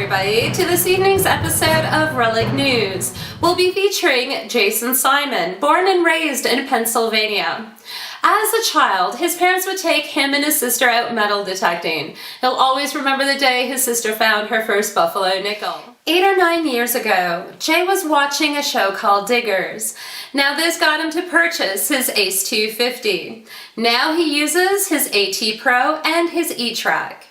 everybody, to this evening's episode of Relic News. We'll be featuring Jason Simon, born and raised in Pennsylvania. As a child, his parents would take him and his sister out metal detecting. He'll always remember the day his sister found her first buffalo nickel. 8 or 9 years ago, Jay was watching a show called Diggers. Now this got him to purchase his Ace 250. Now he uses his AT Pro and his E-Track.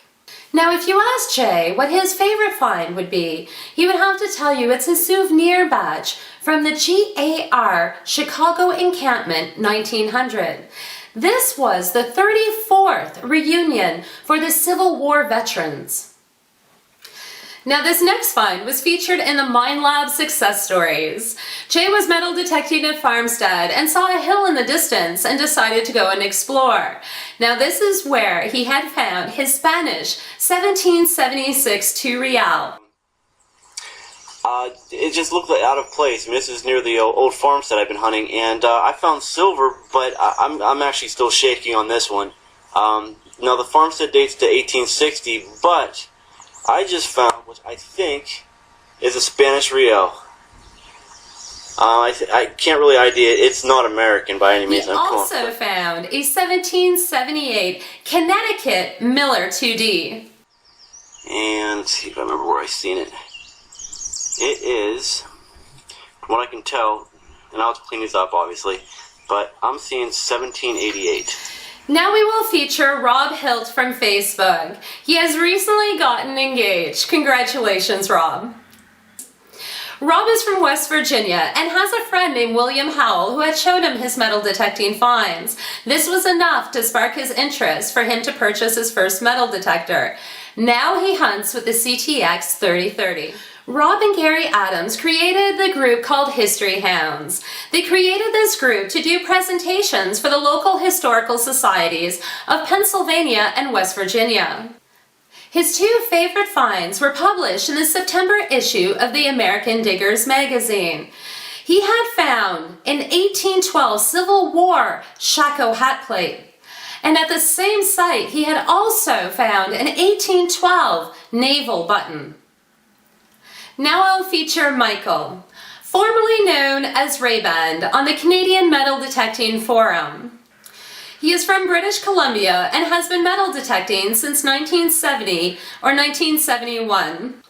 Now if you ask Jay what his favorite find would be, he would have to tell you it's his souvenir badge from the GAR Chicago Encampment 1900. This was the 34th reunion for the Civil War veterans. Now this next find was featured in the Mine Lab success stories. Jay was metal detecting at Farmstead and saw a hill in the distance and decided to go and explore. Now this is where he had found his Spanish 1776 2 real. It just looked like out of place. I mean, this is near the old farmstead I've been hunting, and I found silver, but I'm actually still shaking on this one. Now the farmstead dates to 1860, but I just found what I think is a Spanish real. I can't really ID it. It's not American by any means. He also found a 1778 Connecticut Miller 2D. And let's see if I remember where I seen it. It is, from what I can tell, and I'll have to clean these up obviously, but I'm seeing 1788. Now we will feature Rob Hilt from Facebook. He has recently gotten engaged. Congratulations, Rob. Rob is from West Virginia and has a friend named William Howell who had showed him his metal detecting finds. This was enough to spark his interest for him to purchase his first metal detector. Now he hunts with the CTX 3030. Rob and Gary Adams created the group called History Hounds. They created this group to do presentations for the local historical societies of Pennsylvania and West Virginia. His two favorite finds were published in the September issue of the American Diggers magazine. He had found an 1812 Civil War shako hat plate. And at the same site, he had also found an 1812 naval button. Now I'll feature Micheal, formerly known as Ray-Band, on the Canadian Metal Detecting Forum. He is from British Columbia and has been metal detecting since 1970 or 1971.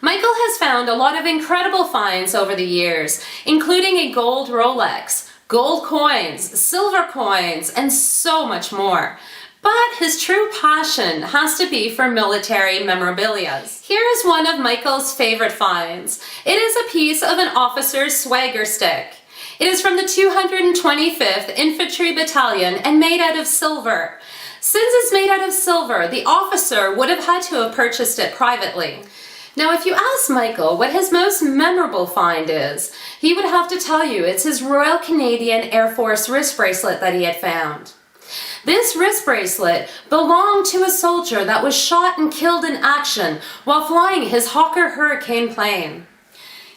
Micheal has found a lot of incredible finds over the years, including a gold Rolex, gold coins, silver coins, and so much more. But his true passion has to be for military memorabilia. Here is one of Micheal's favorite finds. It is a piece of an officer's swagger stick. It is from the 225th Infantry Battalion and made out of silver. Since it's made out of silver, the officer would have had to have purchased it privately. Now if you ask Micheal what his most memorable find is, he would have to tell you it's his Royal Canadian Air Force wrist bracelet that he had found. This wrist bracelet belonged to a soldier that was shot and killed in action while flying his Hawker Hurricane plane.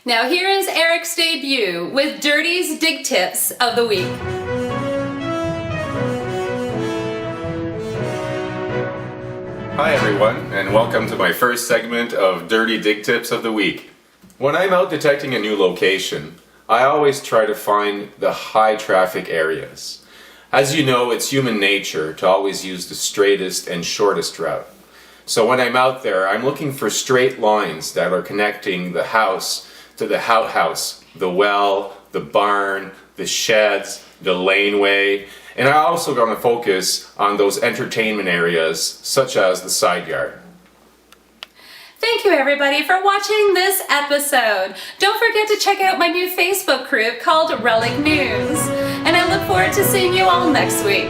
Now here is Eric's debut with Dirty's DigTips of the week. Hi everyone, and welcome to my first segment of Dirty DigTips of the week. When I'm out detecting a new location, I always try to find the high traffic areas. As you know, it's human nature to always use the straightest and shortest route. So when I'm out there, I'm looking for straight lines that are connecting the house to the outhouse, the well, the barn, the sheds, the laneway, and I'm also going to focus on those entertainment areas such as the side yard. Thank you everybody for watching this episode. Don't forget to check out my new Facebook group called Relic News. And I look forward to seeing you all next week.